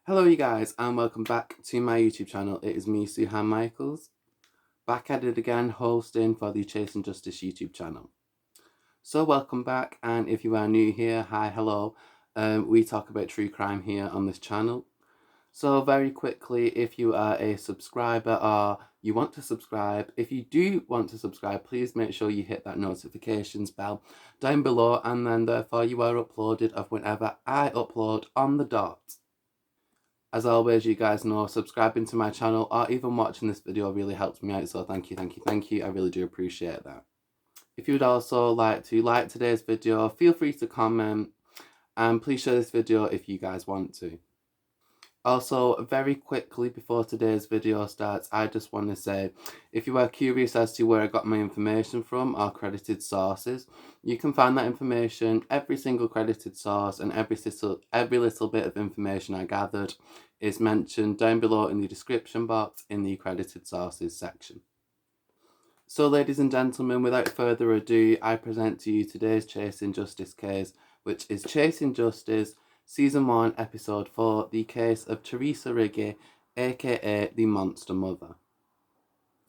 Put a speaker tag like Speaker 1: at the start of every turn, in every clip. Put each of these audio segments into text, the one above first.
Speaker 1: Hello you guys and welcome back to my YouTube channel. It is me, Suhan Michaels, back at it again hosting for the Chasing Justice YouTube channel. So welcome back, and if you are new here, hi, hello. We talk about true crime here on this channel. So very quickly, if you are a subscriber or you want to subscribe, if you do want to subscribe, please make sure you hit that notifications bell down below, and then therefore you are uploaded of whenever I upload on the dot. As always, you guys know subscribing to my channel or even watching this video really helps me out, so thank you, thank you, thank you. I really do appreciate that. If you would also like to like today's video, feel free to comment, and please share this video if you guys want to. Also, very quickly before today's video starts, I just want to say, if you are curious as to where I got my information from or credited sources, you can find that information, every single credited source and every little bit of information I gathered is mentioned down below in the description box in the credited sources section. So ladies and gentlemen, without further ado, I present to you today's Chasing Justice case, which is Chasing Justice Season 1, Episode 4, the case of Teresa Riggy, aka the Monster Mother.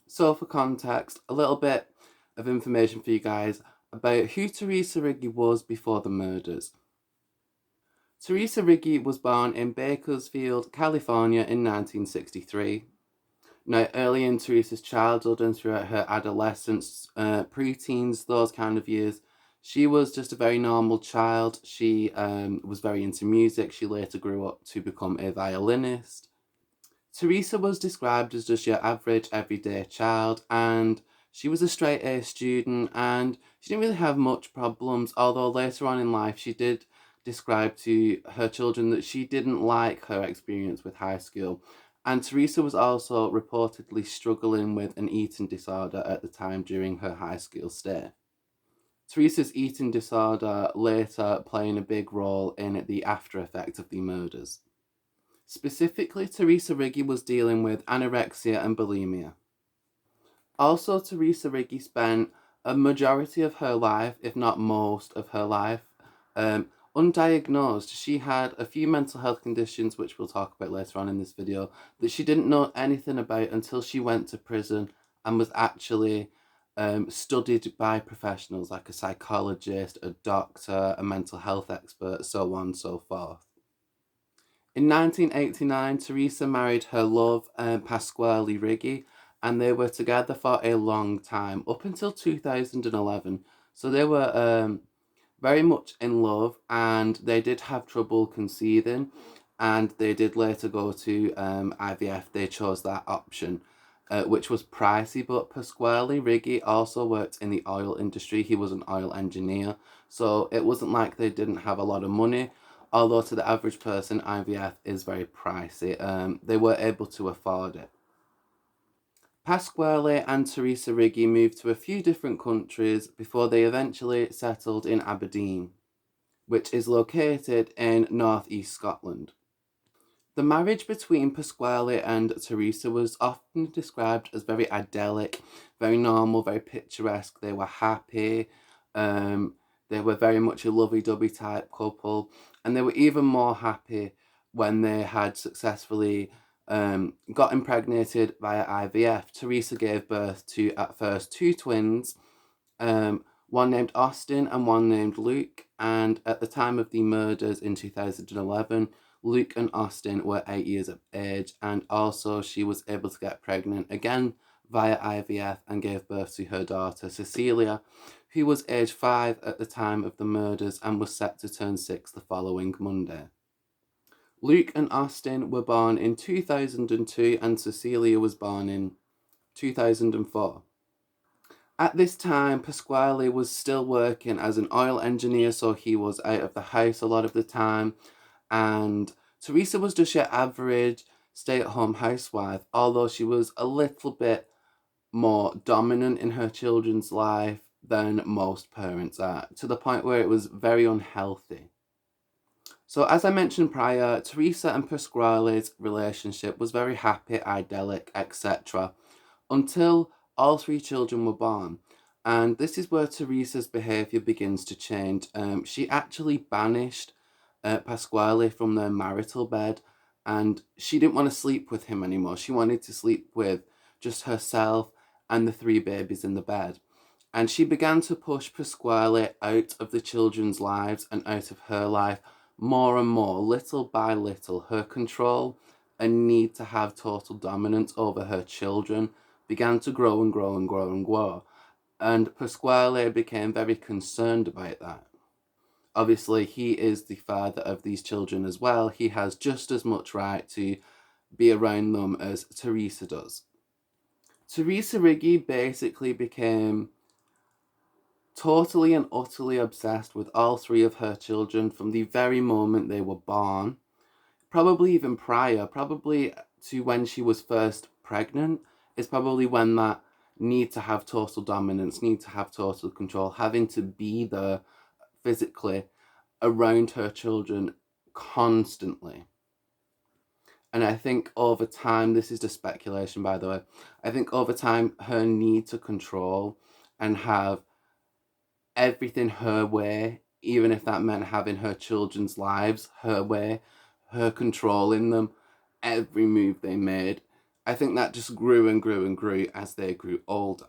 Speaker 1: So for context, a little bit of information for you guys about who Teresa Riggy was before the murders. Teresa Riggy was born in Bakersfield, California in 1963. Now, early in Teresa's childhood and throughout her adolescence, preteens, those kind of years, she was just a very normal child. She was very into music. She later grew up to become a violinist. Teresa was described as just your average, everyday child, and she was a straight-A student, and she didn't really have much problems, although later on in life she did describe to her children that she didn't like her experience with high school. And Teresa was also reportedly struggling with an eating disorder at the time during her high school stay. Teresa's eating disorder later playing a big role in the after effects of the murders. Specifically, Teresa Riggy was dealing with anorexia and bulimia. Also, Teresa Riggy spent a majority of her life, if not most of her life, undiagnosed. She had a few mental health conditions, which we'll talk about later on in this video, that she didn't know anything about until she went to prison and was actually studied by professionals like a psychologist, a doctor, a mental health expert, so on and so forth. In 1989, Teresa married her love, Pasquale Riggi, and they were together for a long time, up until 2011. So they were very much in love, and they did have trouble conceiving, and they did later go to IVF. They chose that option, which was pricey, but Pasquale Riggi also worked in the oil industry. He was an oil engineer, so it wasn't like they didn't have a lot of money, although to the average person, IVF is very pricey. They were able to afford it. Pasquale and Teresa Riggy moved to a few different countries before they eventually settled in Aberdeen, which is located in northeast Scotland. The marriage between Pasquale and Teresa was often described as very idyllic, very normal, very picturesque. They were happy, they were very much a lovey-dovey type couple, and they were even more happy when they had successfully got impregnated via IVF. Teresa gave birth to, at first, two twins, one named Austin and one named Luke, and at the time of the murders in 2011, Luke and Austin were 8 years of age, and also she was able to get pregnant again via IVF and gave birth to her daughter Cecilia, who was age 5 at the time of the murders and was set to turn 6 the following Monday. Luke and Austin were born in 2002 and Cecilia was born in 2004. At this time, Pasquale was still working as an oil engineer, so he was out of the house a lot of the time, and Teresa was just your average stay-at-home housewife, although she was a little bit more dominant in her children's life than most parents are, to the point where it was very unhealthy. So as I mentioned prior, Teresa and Pasquale's relationship was very happy, idyllic, etc. until all three children were born. And this is where Teresa's behaviour begins to change. She actually banished Pasquale from their marital bed, and she didn't want to sleep with him anymore. She wanted to sleep with just herself and the 3 babies in the bed. And she began to push Pasquale out of the children's lives and out of her life more and more, little by little. Her control and need to have total dominance over her children began to grow and grow and grow and grow. And Pasquale became very concerned about that. Obviously, he is the father of these children as well. He has just as much right to be around them as Teresa does. Teresa Riggy basically became totally and utterly obsessed with all 3 of her children from the very moment they were born. Probably even prior, probably to when she was first pregnant, is probably when that need to have total dominance, need to have total control, having to be there physically around her children constantly. And I think over time, this is just speculation by the way, I think over time her need to control and have everything her way, even if that meant having her children's lives her way, her controlling them, every move they made, I think that just grew and grew and grew as they grew older.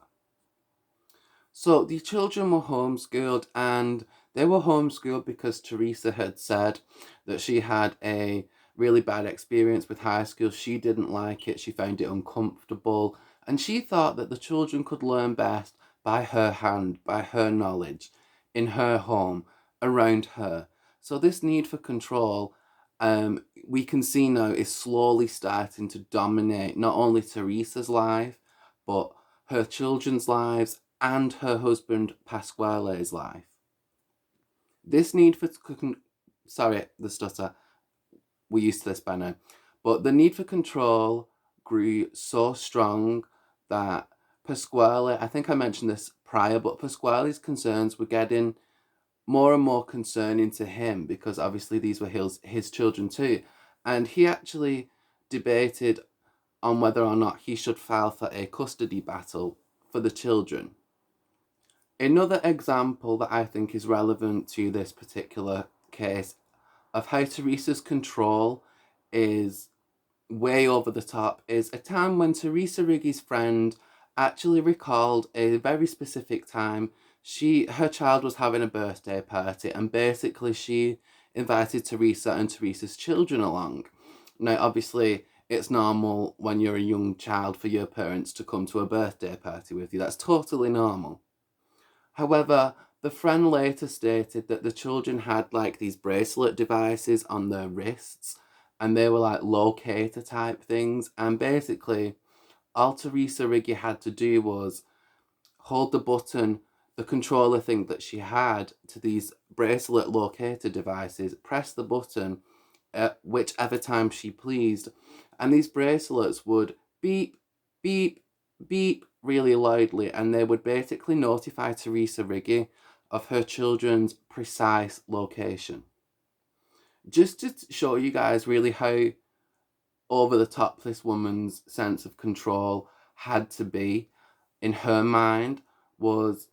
Speaker 1: So the children were homeschooled, and they were homeschooled because Teresa had said that she had a really bad experience with high school. She didn't like it, she found it uncomfortable, and she thought that the children could learn best by her hand, by her knowledge, in her home, around her. So this need for control, we can see now, is slowly starting to dominate not only Teresa's life, but her children's lives and her husband Pasquale's life. This need for sorry, the stutter. We're used to this by now. But the need for control grew so strong that Pasquale, I think I mentioned this prior, but Pasquale's concerns were getting more and more concerning to him, because obviously these were his children too. And he actually debated on whether or not he should file for a custody battle for the children. Another example that I think is relevant to this particular case of how Teresa's control is way over the top is a time when Teresa Riggy's friend actually recalled a very specific time. Her child was having a birthday party, and basically she invited Teresa and Teresa's children along. Now obviously it's normal when you're a young child for your parents to come to a birthday party with you. That's totally normal. However, the friend later stated that the children had like these bracelet devices on their wrists, and they were like locator type things, and basically all Teresa Riggy had to do was hold the button, the controller thing that she had to these bracelet locator devices, press the button at whichever time she pleased, and these bracelets would beep, beep, beep really loudly, and they would basically notify Teresa Riggy of her children's precise location. Just to show you guys really how over the top this woman's sense of control had to be in her mind, was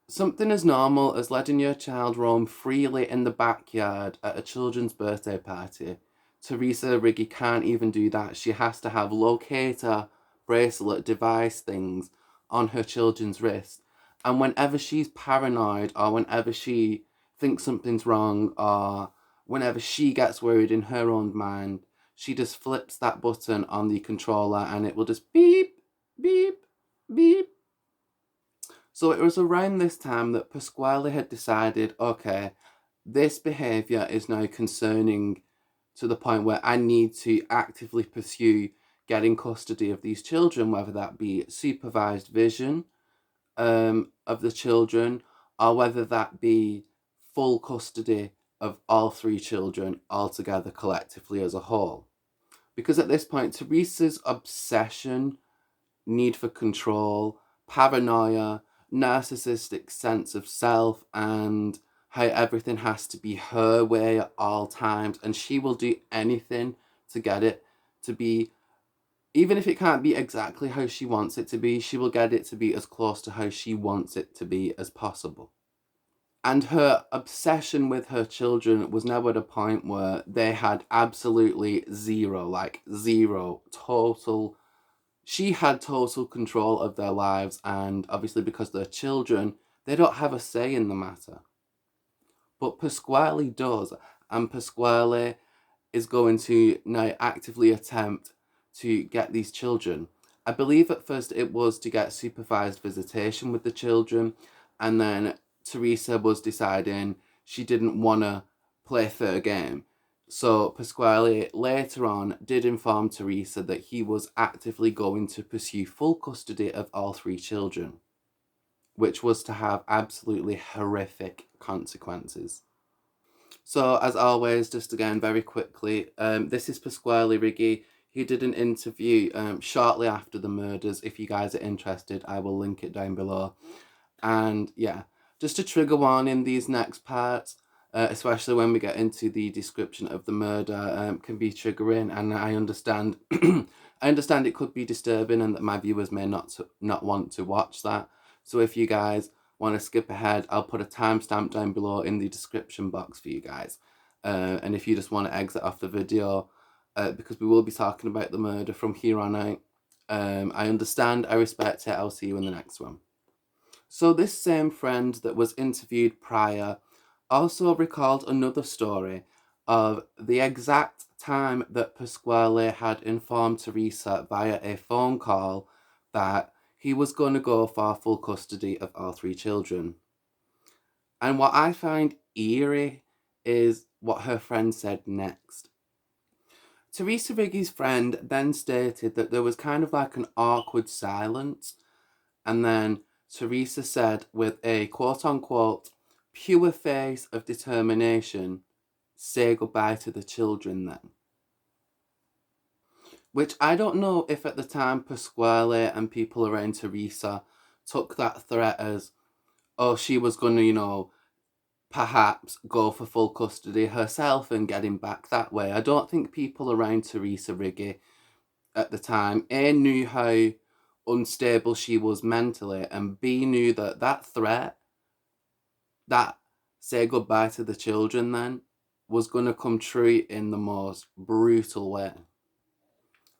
Speaker 1: something as normal as letting your child roam freely in the backyard at a children's birthday party. Teresa Riggy can't even do that. She has to have locator bracelet device things on her children's wrist. And whenever she's paranoid, or whenever she thinks something's wrong, or whenever she gets worried in her own mind, she just flips that button on the controller and it will just beep, beep, beep. So it was around this time that Pasquale had decided, okay, this behaviour is now concerning to the point where I need to actively pursue getting custody of these children, whether that be supervised vision of the children, or whether that be full custody of all 3 children altogether collectively as a whole. Because at this point, Teresa's obsession, need for control, paranoia, narcissistic sense of self, and how everything has to be her way at all times, and she will do anything to get it to be, even if it can't be exactly how she wants it to be, she will get it to be as close to how she wants it to be as possible. And her obsession with her children was now at a point where they had absolutely zero, like zero, total. She had total control of their lives, and obviously because they're children, they don't have a say in the matter. But Pasquale does, and Pasquale is going to now actively attempt to get these children. I believe at first it was to get supervised visitation with the children, and then Teresa was deciding she didn't want to play fair game. So Pasquale later on did inform Teresa that he was actively going to pursue full custody of all three children, which was to have absolutely horrific consequences. So, as always, just again, very quickly, this is Pasquale Riggi. He did an interview shortly after the murders. If you guys are interested, I will link it down below. And yeah, just a trigger warning, these next parts, especially when we get into the description of the murder, can be triggering. And I understand, I understand it could be disturbing, and that my viewers may not want to watch that. So if you guys want to skip ahead, I'll put a timestamp down below in the description box for you guys. And if you just want to exit off the video, because we will be talking about the murder from here on out, I understand, I respect it, I'll see you in the next one. So this same friend that was interviewed prior also recalled another story of the exact time that Pasquale had informed Teresa via a phone call that he was going to go for full custody of all three children. And what I find eerie is what her friend said next. Teresa Riggy's friend then stated that there was kind of like an awkward silence, and then Teresa said with a quote-unquote pure face of determination, "Say goodbye to the children then." Which I don't know if at the time Pasquale and people around Teresa took that threat as, oh, she was going to, perhaps go for full custody herself and get him back that way. I don't think people around Teresa Riggy at the time, A, knew how unstable she was mentally, and B, knew that that threat, that say goodbye to the children then, was going to come true in the most brutal way.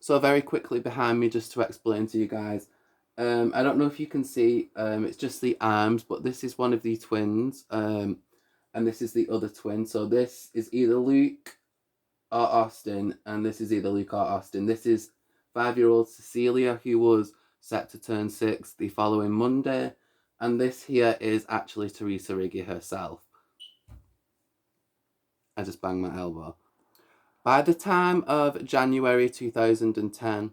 Speaker 1: So very quickly behind me, just to explain to you guys, I don't know if you can see, it's just the arms, but this is one of the twins, and this is the other twin. So this is either Luke or Austin, and this is either Luke or Austin. This is 5-year-old Cecilia, who was set to turn 6 the following Monday, and this here is actually Teresa Riggy herself. I just banged my elbow. By the time of July 2010,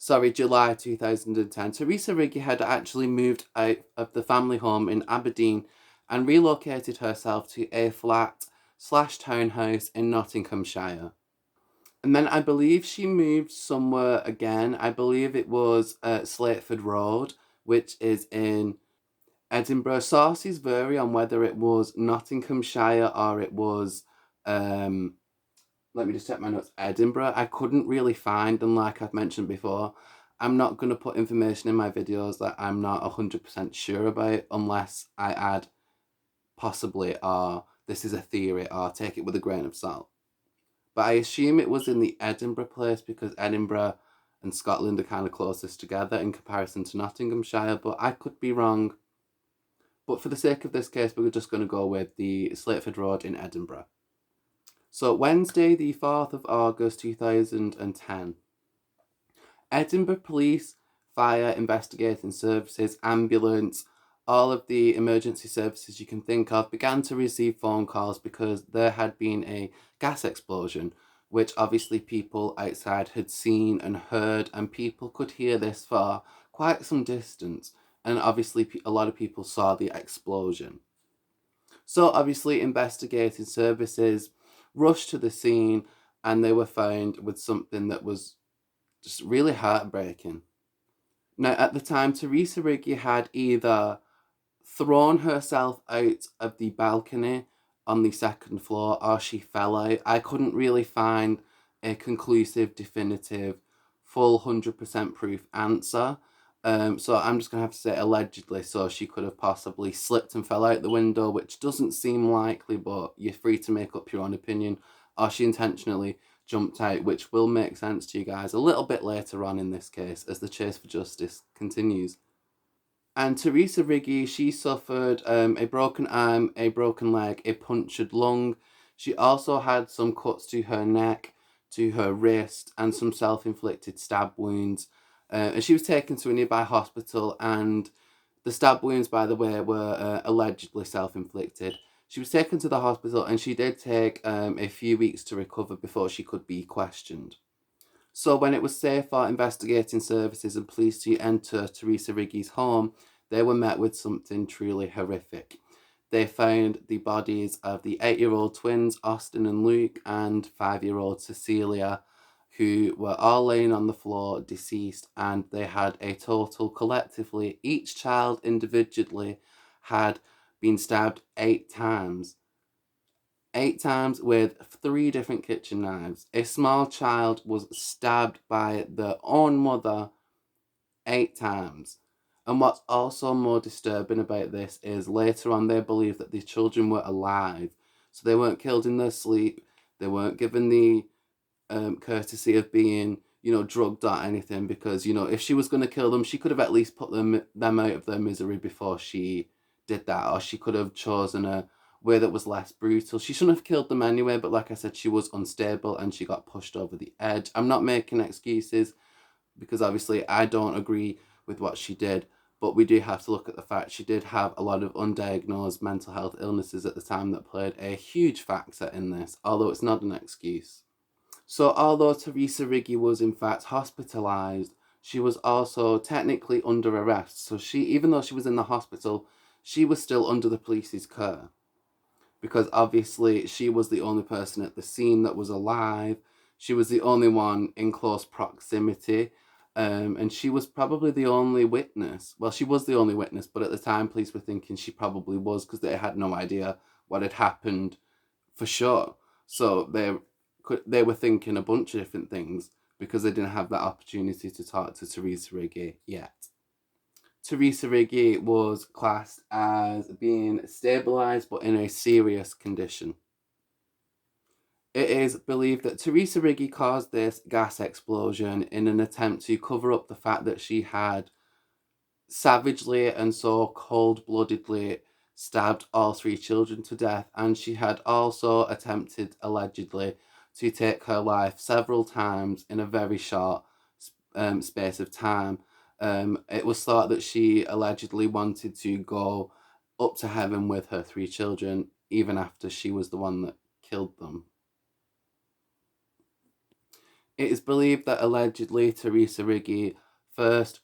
Speaker 1: Teresa Riggy had actually moved out of the family home in Aberdeen and relocated herself to a flat/townhouse in Nottinghamshire. And then I believe she moved somewhere again. I believe it was Slateford Road, which is in Edinburgh. Sources vary on whether it was Nottinghamshire or it was, let me just check my notes, Edinburgh. I couldn't really find them, like I've mentioned before. I'm not going to put information in my videos that I'm not 100% sure about unless I add possibly, or this is a theory, or take it with a grain of salt. But I assume it was in the Edinburgh place because Edinburgh and Scotland are kind of closest together in comparison to Nottinghamshire, but I could be wrong. But for the sake of this case, we're just going to go with the Slateford Road in Edinburgh. So Wednesday, the 4th of August 2010, Edinburgh Police, Fire, Investigating Services, Ambulance, all of the emergency services you can think of began to receive phone calls because there had been a gas explosion, which obviously people outside had seen and heard, and people could hear this for quite some distance, and obviously a lot of people saw the explosion. So obviously investigating services rushed to the scene, and they were found with something that was just really heartbreaking. Now, at the time, Teresa Riggy had either thrown herself out of the balcony on the 2nd floor or she fell out. I couldn't really find a conclusive, definitive, full 100% proof answer. So I'm just going to have to say allegedly, so she could have possibly slipped and fell out the window, which doesn't seem likely, but you're free to make up your own opinion. Or she intentionally jumped out, which will make sense to you guys a little bit later on in this case as the chase for justice continues. And Teresa Riggy, she suffered a broken arm, a broken leg, a punctured lung. She also had some cuts to her neck, to her wrist, and some self-inflicted stab wounds. And she was taken to a nearby hospital, and the stab wounds, by the way, were allegedly self-inflicted. She was taken to the hospital, and she did take a few weeks to recover before she could be questioned. So when it was safe for investigating services and police to enter Teresa Riggy's home, they were met with something truly horrific. They found the bodies of the 8-year-old twins, Austin and Luke, and 5-year-old Cecilia, who were all laying on the floor, deceased, and they had a total collectively, each child individually had been stabbed 8 times. 8 times with 3 different kitchen knives. A small child was stabbed by their own mother 8 times. And what's also more disturbing about this is later on they believed that the children were alive. So they weren't killed in their sleep. They weren't given the courtesy of being, drugged or anything, because, if she was going to kill them, she could have at least put them out of their misery before she did that, or she could have chosen a way that was less brutal. She shouldn't have killed them anyway, but like I said, she was unstable and she got pushed over the edge. I'm not making excuses because obviously I don't agree with what she did, but we do have to look at the fact she did have a lot of undiagnosed mental health illnesses at the time that played a huge factor in this, although it's not an excuse. So although Teresa Riggy was in fact hospitalised, she was also technically under arrest. So even though she was in the hospital, she was still under the police's care. Because obviously she was the only person at the scene that was alive. She was the only one in close proximity. And she was probably the only witness. Well, she was the only witness, but at the time police were thinking she probably was because they had no idea what had happened for sure. So they were thinking a bunch of different things because they didn't have that opportunity to talk to Teresa Riggy yet. Teresa Riggy was classed as being stabilised but in a serious condition. It is believed that Teresa Riggy caused this gas explosion in an attempt to cover up the fact that she had savagely and so cold-bloodedly stabbed all 3 children to death, and she had also attempted, allegedly, to take her life several times in a very short space of time. It was thought that she allegedly wanted to go up to heaven with her 3 children, even after she was the one that killed them. It is believed that allegedly Teresa Riggy first,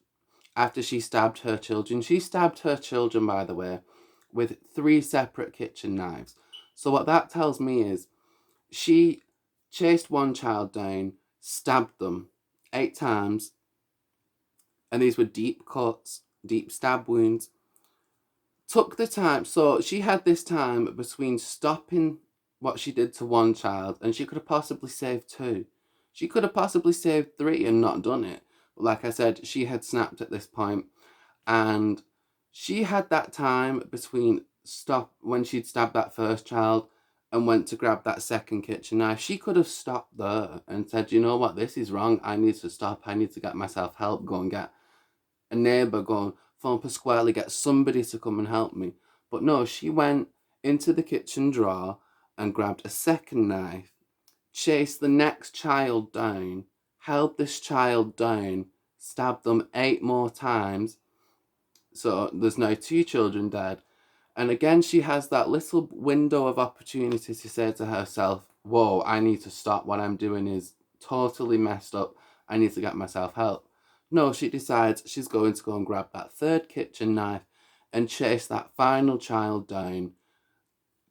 Speaker 1: after she stabbed her children, by the way, with 3 separate kitchen knives. So what that tells me is she chased one child down, stabbed them 8 times, and these were deep cuts, deep stab wounds. Took the time, so she had this time between stopping what she did to one child, and she could have possibly saved 2. She could have possibly saved 3 and not done it. But like I said, she had snapped at this point, and she had that time between when she'd stabbed that first child and went to grab that second kitchen knife. She could have stopped there and said, you know what, this is wrong. I need to stop. I need to get myself help. Go and get a neighbour, go and phone Pasquale, get somebody to come and help me. But no, she went into the kitchen drawer and grabbed a second knife, chased the next child down, held this child down, stabbed them 8 more times. So there's now 2 children dead. And again, she has that little window of opportunity to say to herself, whoa, I need to stop. What I'm doing is totally messed up. I need to get myself help. No, she decides she's going to go and grab that 3rd kitchen knife and chase that final child down,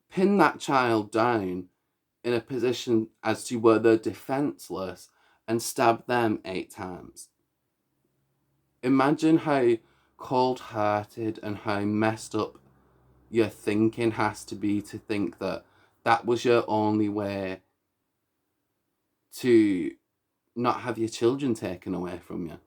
Speaker 1: pin that child down in a position as to where they're defenseless, and stab them 8 times. Imagine how cold-hearted and how messed up your thinking has to be to think that that was your only way to not have your children taken away from you.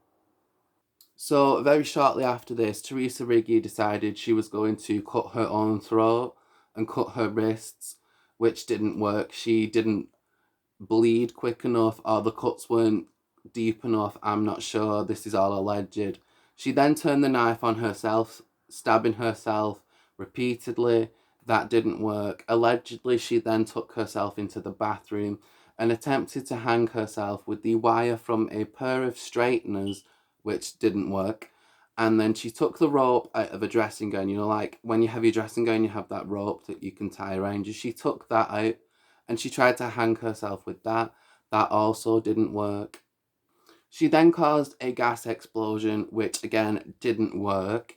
Speaker 1: So very shortly after this, Teresa Riggy decided she was going to cut her own throat and cut her wrists, which didn't work. She didn't bleed quick enough, or the cuts weren't deep enough. I'm not sure. This is all alleged. She then turned the knife on herself, stabbing herself repeatedly. That didn't work. Allegedly, she then took herself into the bathroom and attempted to hang herself with the wire from a pair of straighteners, which didn't work. And then she took the rope out of a dressing gown. You know, like when you have your dressing gown, you have that rope that you can tie around you. She took that out and she tried to hang herself with that. That also didn't work. She then caused a gas explosion, which again didn't work.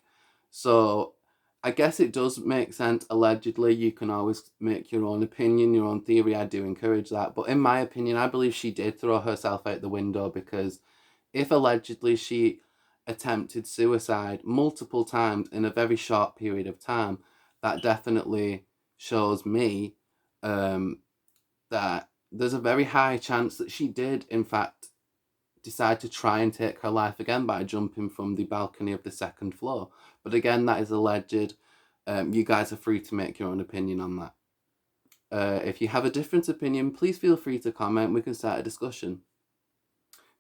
Speaker 1: So I guess it does make sense. Allegedly, you can always make your own opinion, your own theory. I do encourage that. But in my opinion, I believe she did throw herself out the window, because if allegedly she attempted suicide multiple times in a very short period of time, that definitely shows me that there's a very high chance that she did, in fact, decide to try and take her life again by jumping from the balcony of the second floor. But again, that is alleged. You guys are free to make your own opinion on that. If you have a different opinion, please feel free to comment. We can start a discussion.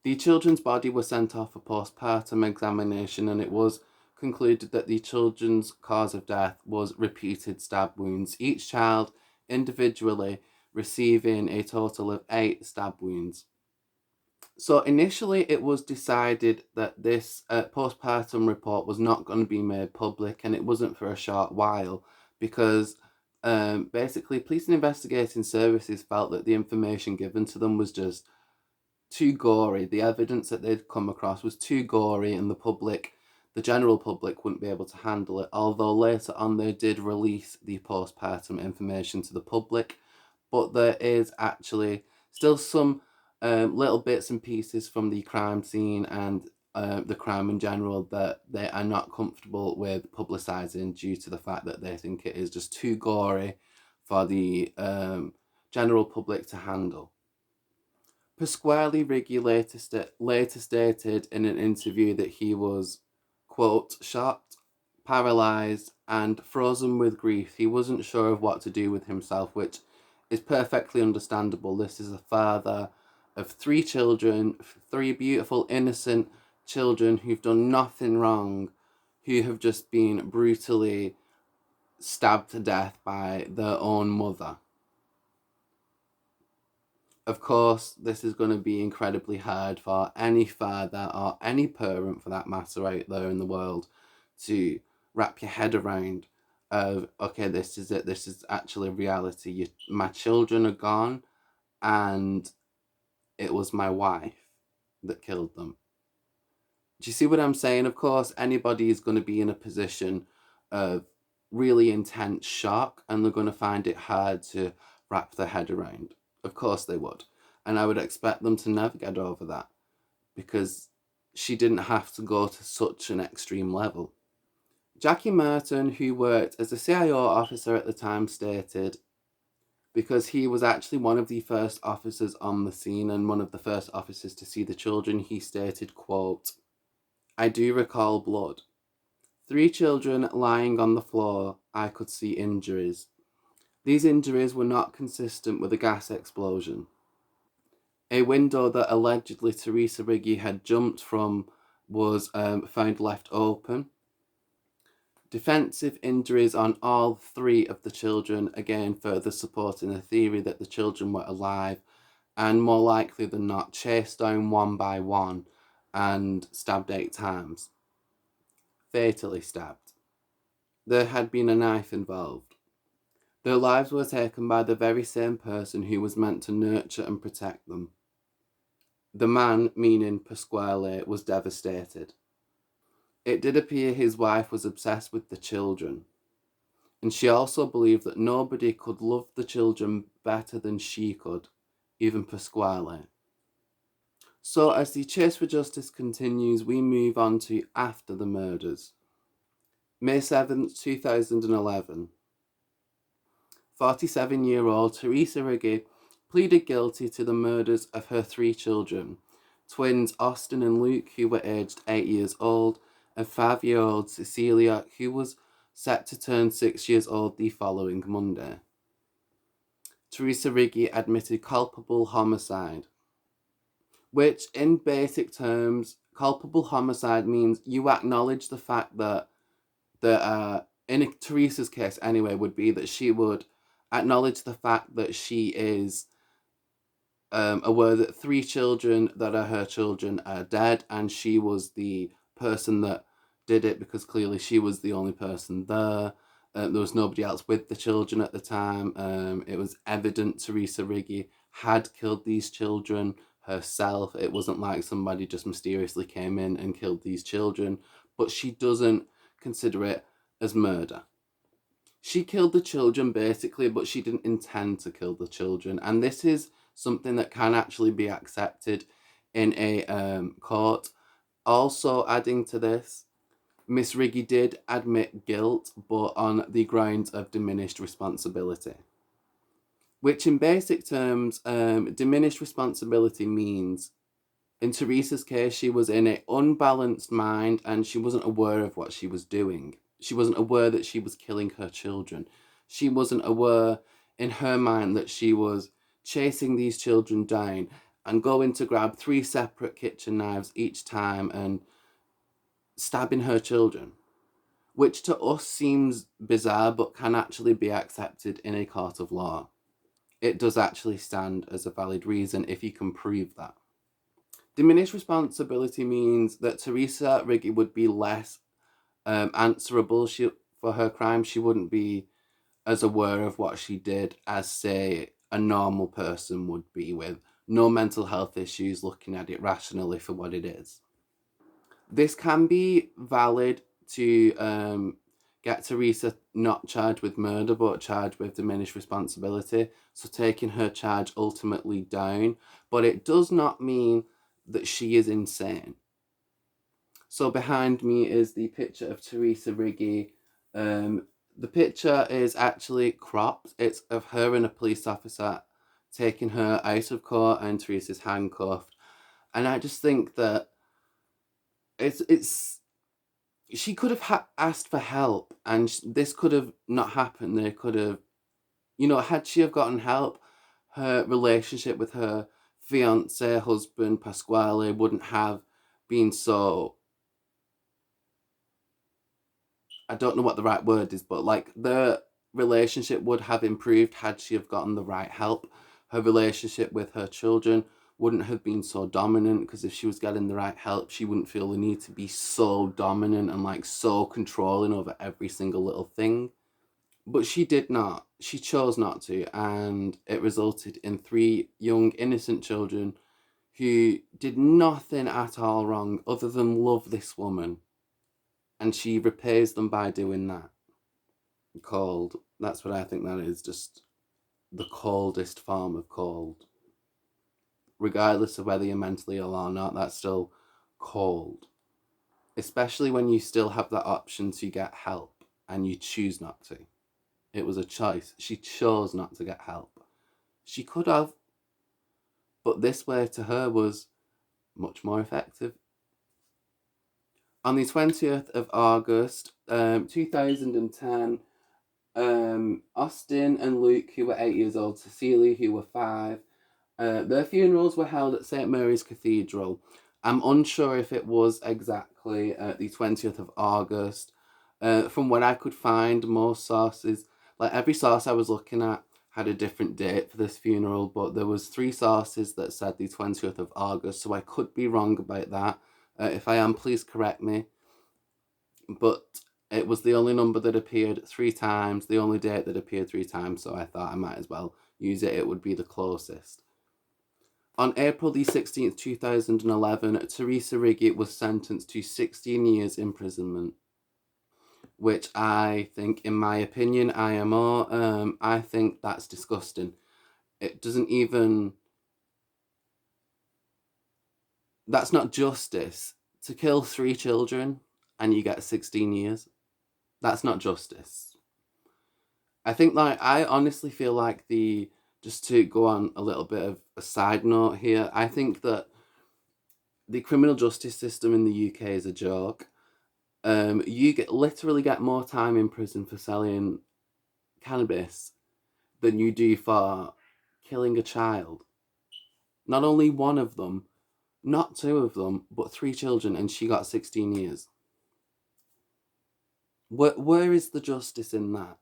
Speaker 1: The children's body was sent off for postpartum examination, and it was concluded that the children's cause of death was repeated stab wounds, each child individually receiving a total of 8 stab wounds. So initially it was decided that this postpartum report was not going to be made public, and it wasn't for a short while, because basically police and investigating services felt that the information given to them was just too gory. The evidence that they'd come across was too gory, and the general public wouldn't be able to handle it. Although later on they did release the postpartum information to the public, but there is actually still some little bits and pieces from the crime scene and the crime in general that they are not comfortable with publicising, due to the fact that they think it is just too gory for the general public to handle. Pasquale Riggi later stated in an interview that he was, quote, shocked, paralysed, and frozen with grief. He wasn't sure of what to do with himself, which is perfectly understandable. This is a father of 3 children, 3 beautiful, innocent children who've done nothing wrong, who have just been brutally stabbed to death by their own mother. Of course, this is going to be incredibly hard for any father, or any parent for that matter, out there in the world to wrap your head around of, okay, this is it, this is actually reality. My children are gone, and it was my wife that killed them. Do you see what I'm saying? Of course, anybody is going to be in a position of really intense shock, and they're going to find it hard to wrap their head around. Of course they would. And I would expect them to never get over that, because she didn't have to go to such an extreme level. Jackie Martin, who worked as a CIO officer at the time, stated, because he was actually one of the first officers on the scene and one of the first officers to see the children, he stated, quote, I do recall blood. 3 children lying on the floor, I could see injuries. These injuries were not consistent with a gas explosion. A window that allegedly Teresa Riggy had jumped from was found left open. Defensive injuries on all 3 of the children, again further supporting the theory that the children were alive, and more likely than not chased down one by one and stabbed 8 times. Fatally stabbed. There had been a knife involved. Their lives were taken by the very same person who was meant to nurture and protect them. The man, meaning Pasquale, was devastated. It did appear his wife was obsessed with the children, and she also believed that nobody could love the children better than she could, even Pasquale. So as the chase for justice continues, we move on to after the murders. May 7th, 2011. 47-year-old Teresa Riggy pleaded guilty to the murders of her 3 children. twins Austin and Luke, who were aged 8 years old, and 5-year-old Cecilia, who was set to turn 6 years old the following Monday. Teresa Riggy admitted culpable homicide, which in basic terms, culpable homicide means you acknowledge the fact that in Teresa's case anyway, would be that she would acknowledge the fact that she is aware that 3 children that are her children are dead, and she was the person that did it because clearly she was the only person there. There was nobody else with the children at the time. It was evident Teresa Riggy had killed these children herself. It wasn't like somebody just mysteriously came in and killed these children, but she doesn't consider it as murder. She killed the children basically, but she didn't intend to kill the children, and this is something that can actually be accepted in a court. Also adding to this, Miss Riggy did admit guilt, but on the grounds of diminished responsibility. Which in basic terms, diminished responsibility means, in Teresa's case, she was in an unbalanced mind and she wasn't aware of what she was doing. She wasn't aware that she was killing her children. She wasn't aware in her mind that she was chasing these children down and going to grab 3 separate kitchen knives each time and stabbing her children, which to us seems bizarre but can actually be accepted in a court of law. It does actually stand as a valid reason if you can prove that. Diminished responsibility means that Teresa Riggy would be less answerable for her crime. She wouldn't be as aware of what she did as, say, a normal person would be, with no mental health issues, looking at it rationally for what it is. This can be valid to get Teresa not charged with murder but charged with diminished responsibility, so taking her charge ultimately down, but it does not mean that she is insane. So behind me is the picture of Teresa Riggy. The picture is actually cropped. It's of her and a police officer taking her out of court, and Teresa's handcuffed. And I just think that it's she could have asked for help, and this could have not happened. They could have, had she have gotten help, her relationship with her fiance, husband, Pasquale, wouldn't have been so, I don't know what the right word is, but like the relationship would have improved had she have gotten the right help. Her relationship with her children wouldn't have been so dominant, because if she was getting the right help, she wouldn't feel the need to be so dominant and like so controlling over every single little thing. But she did not. She chose not to, and it resulted in 3 young innocent children who did nothing at all wrong other than love this woman, and she repays them by doing that. Cold. That's what I think that is, just the coldest form of cold. Regardless of whether you're mentally ill or not, that's still cold. Especially when you still have the option to get help and you choose not to. It was a choice. She chose not to get help. She could have, but this way to her was much more effective. On the 20th of August, 2010, Austin and Luke, who were 8 years old, Cecilia, who were 5, their funerals were held at St. Mary's Cathedral. I'm unsure if it was exactly the 20th of August. From what I could find, most sources, like every source I was looking at, had a different date for this funeral, but there was 3 sources that said the 20th of August, so I could be wrong about that. If I am, please correct me. But it was the only number that appeared 3 times, the only date that appeared 3 times, so I thought I might as well use it. It would be the closest. On April the 16th, 2011, Teresa Riggy was sentenced to 16 years imprisonment, which I think, in my opinion, I think that's disgusting. It doesn't even... That's not justice. To kill 3 children and you get 16 years, that's not justice. I think, I honestly feel like just to go on a little bit of a side note here, I think that the criminal justice system in the UK is a joke. You literally get more time in prison for selling cannabis than you do for killing a child. Not only one of them, not two of them, but 3 children, and she got 16 years. Where is the justice in that?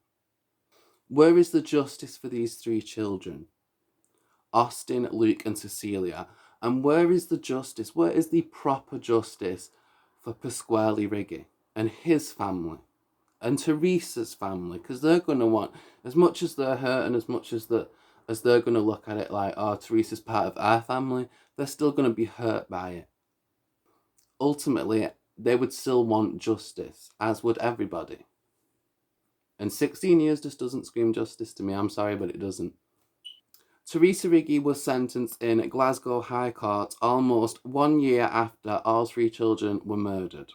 Speaker 1: Where is the justice for these 3 children? Austin, Luke, and Cecilia. And where is the justice? Where is the proper justice for Pasquale Riggi and his family and Teresa's family? Because they're going to want, as much as they're hurt and as much as they're going to look at it like, oh, Teresa's part of our family, they're still going to be hurt by it. Ultimately, they would still want justice, as would everybody. And 16 years just doesn't scream justice to me. I'm sorry, but it doesn't. Teresa Riggy was sentenced in Glasgow High Court almost 1 year after all 3 children were murdered.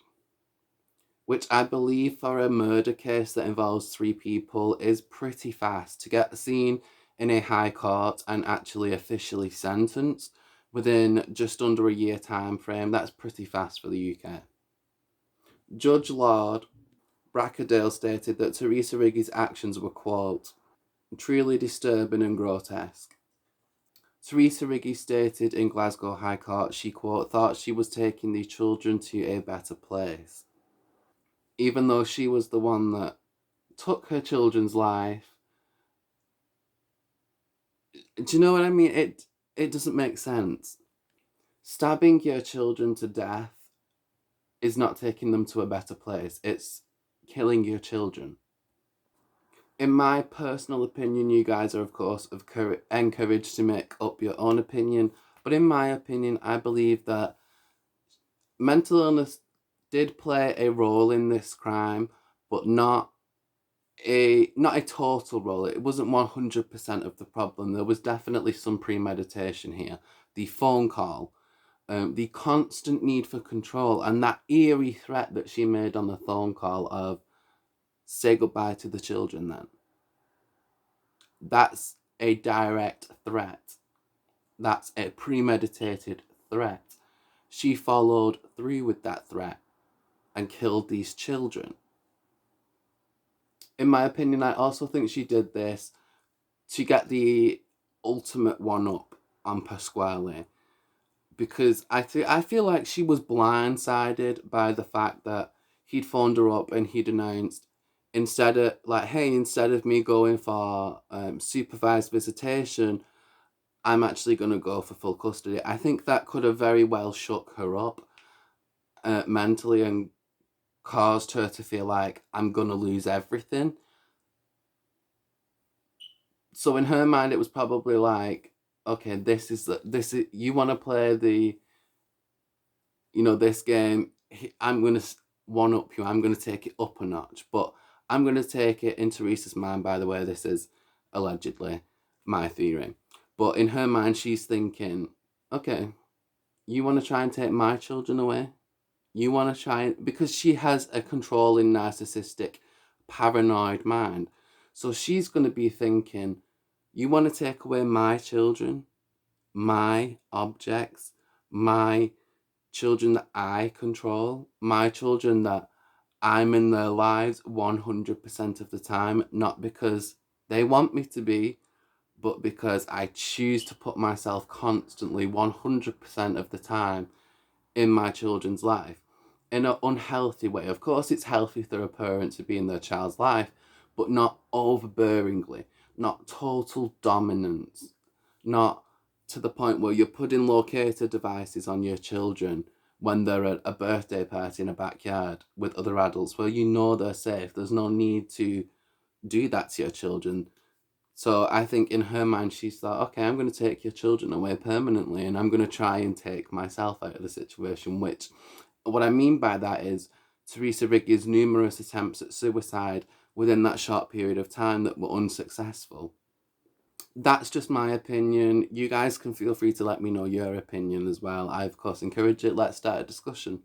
Speaker 1: Which I believe for a murder case that involves 3 people is pretty fast. To get seen in a high court and actually officially sentenced within just under a year time frame, that's pretty fast for the UK. Judge Lord Brackadale stated that Teresa Riggy's actions were, quote, truly disturbing and grotesque. Teresa Riggy stated in Glasgow High Court she, quote, thought she was taking the children to a better place. Even though she was the one that took her children's life. Do you know what I mean? It doesn't make sense. Stabbing your children to death is not taking them to a better place. It's killing your children. In my personal opinion, you guys are, of course, encouraged to make up your own opinion. But in my opinion, I believe that mental illness did play a role in this crime, but not a total role. It wasn't 100% of the problem. There was definitely some premeditation here. The phone call, the constant need for control, and that eerie threat that she made on the phone call of say goodbye to the children then. That's a direct threat. That's a premeditated threat. She followed through with that threat and killed these children. In my opinion, I also think she did this to get the ultimate one-up on Pasquale, because I feel like she was blindsided by the fact that he'd phoned her up and he'd announced, instead of me going for supervised visitation, I'm actually going to go for full custody. I think that could have very well shook her up mentally and caused her to feel like I'm going to lose everything. So in her mind, it was probably like, okay, this is you want to play the, this game. I'm going to one up you. I'm going to take it up a notch, but I'm going to take it in Teresa's mind. By the way, this is allegedly my theory, but in her mind, she's thinking, okay, you want to try and take my children away. You want to try and, because she has a controlling, narcissistic, paranoid mind. So she's going to be thinking, you want to take away my children, my objects, my children that I control, my children that I'm in their lives 100% of the time, not because they want me to be, but because I choose to put myself constantly 100% of the time in my children's life in an unhealthy way. Of course, it's healthy for a parent to be in their child's life, but not overbearingly, not total dominance, not to the point where you're putting locator devices on your children when they're at a birthday party in a backyard with other adults where you know they're safe. There's no need to do that to your children. So I think in her mind, she's thought, okay, I'm going to take your children away permanently and I'm going to try and take myself out of the situation, which, what I mean by that is Teresa Riggy's numerous attempts at suicide within that short period of time that were unsuccessful. That's just my opinion. You guys can feel free to let me know your opinion as well. I, of course, encourage it. Let's start a discussion.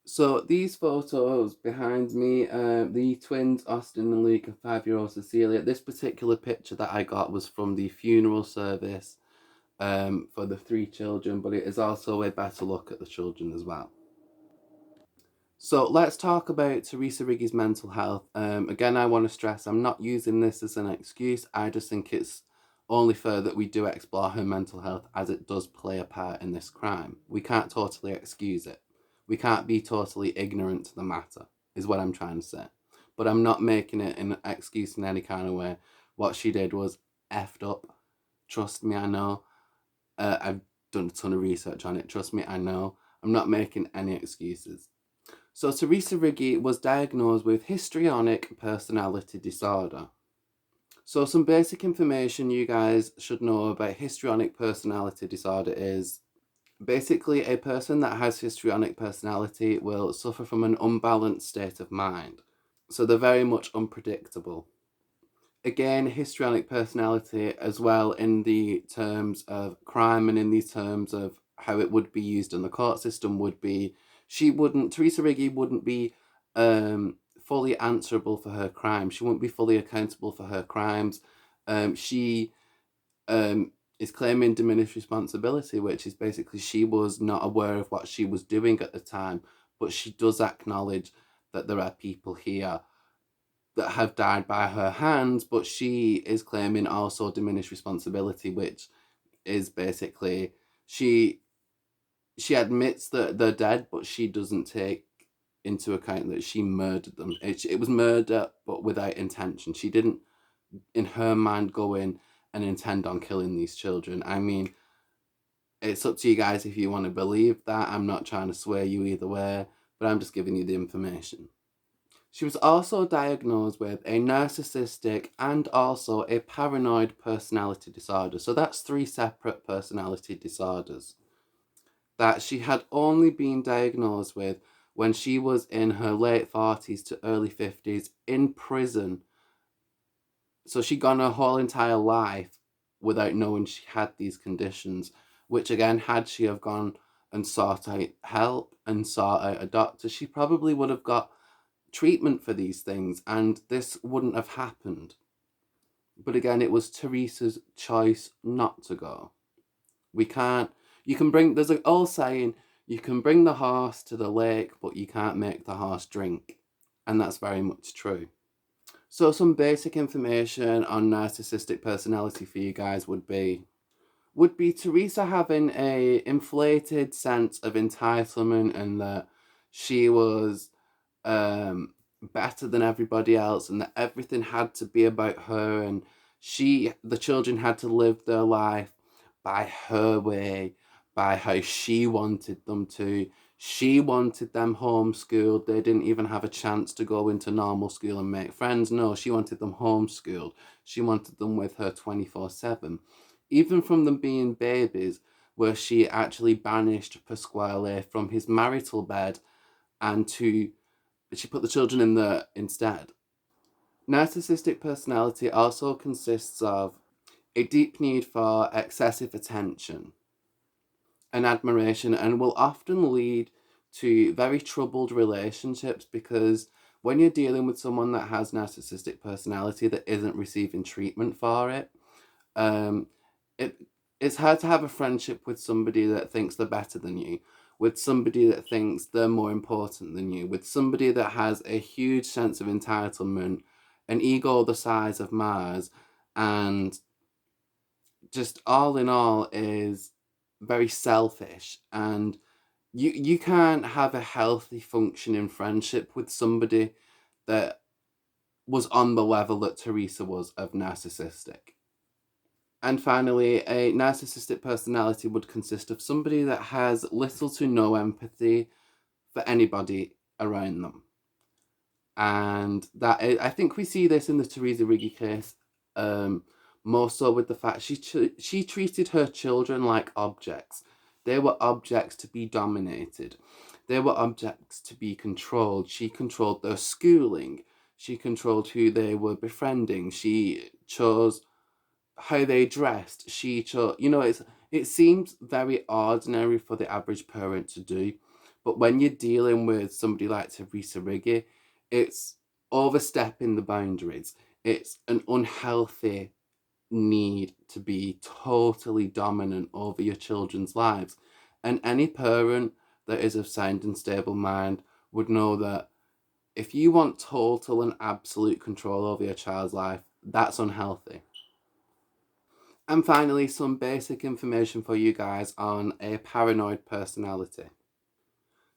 Speaker 1: So these photos behind me, the twins Austin and Luke and 5-year-old Cecilia. This particular picture that I got was from the funeral service for the 3 children, but it is also a better look at the children as well. So let's talk about Teresa Riggy's mental health. Again, I want to stress I'm not using this as an excuse. I just think it's only fair that we do explore her mental health, as it does play a part in this crime. We can't totally excuse it. We can't be totally ignorant to the matter, is what I'm trying to say. But I'm not making it an excuse in any kind of way. What she did was effed up. Trust me, I know. I've done a ton of research on it. Trust me, I know. I'm not making any excuses. So Teresa Riggy was diagnosed with histrionic personality disorder. So some basic information you guys should know about histrionic personality disorder is basically a person that has histrionic personality will suffer from an unbalanced state of mind. So they're very much unpredictable. Again, histrionic personality as well in the terms of crime and in the terms of how it would be used in the court system would be, Teresa Riggy wouldn't be fully answerable for her crimes. She wouldn't be fully accountable for her crimes. She is claiming diminished responsibility, which is basically she was not aware of what she was doing at the time, but she does acknowledge that there are people here that have died by her hands, but she is claiming also diminished responsibility, which is basically she admits that they're dead, but she doesn't take into account that she murdered them. It was murder, but without intention. She didn't, in her mind, go in and intend on killing these children. I mean, it's up to you guys if you want to believe that. I'm not trying to sway you either way, but I'm just giving you the information. She was also diagnosed with a narcissistic and also a paranoid personality disorder. So that's 3 separate personality disorders that she had only been diagnosed with when she was in her late 40s to early 50s in prison. So she'd gone her whole entire life without knowing she had these conditions, which again, had she have gone and sought out help and sought out a doctor, she probably would have got treatment for these things and this wouldn't have happened. But again, it was Teresa's choice not to go. There's an old saying, you can bring the horse to the lake, but you can't make the horse drink. And that's very much true. So some basic information on narcissistic personality for you guys would be Teresa having a inflated sense of entitlement and that she was better than everybody else and that everything had to be about her and the children had to live their life by her way, by how she wanted them to. She wanted them homeschooled. They didn't even have a chance to go into normal school and make friends. No, she wanted them homeschooled. She wanted them with her 24/7. Even from them being babies, where she actually banished Pasquale from his marital bed and she put the children in there instead. Narcissistic personality also consists of a deep need for excessive attention and admiration and will often lead to very troubled relationships because when you're dealing with someone that has narcissistic personality that isn't receiving treatment for it, it it's hard to have a friendship with somebody that thinks they're better than you, with somebody that thinks they're more important than you, with somebody that has a huge sense of entitlement, an ego the size of Mars, and just all in all is very selfish. And you can't have a healthy functioning friendship with somebody that was on the level that Teresa was of narcissistic. And finally, a narcissistic personality would consist of somebody that has little to no empathy for anybody around them. And I think we see this in the Teresa Riggy case, more so with the fact she treated her children like objects. They were objects to be dominated. They were objects to be controlled. She controlled their schooling. She controlled who they were befriending. She chose how they dressed. She chose, it seems very ordinary for the average parent to do, but when you're dealing with somebody like Teresa Riggy, it's overstepping the boundaries. It's an unhealthy need to be totally dominant over your children's lives. And any parent that is of sound and stable mind would know that if you want total and absolute control over your child's life, that's unhealthy. And finally, some basic information for you guys on a paranoid personality.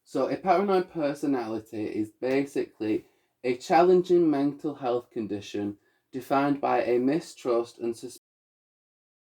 Speaker 1: So a paranoid personality is basically a challenging mental health condition defined by a mistrust and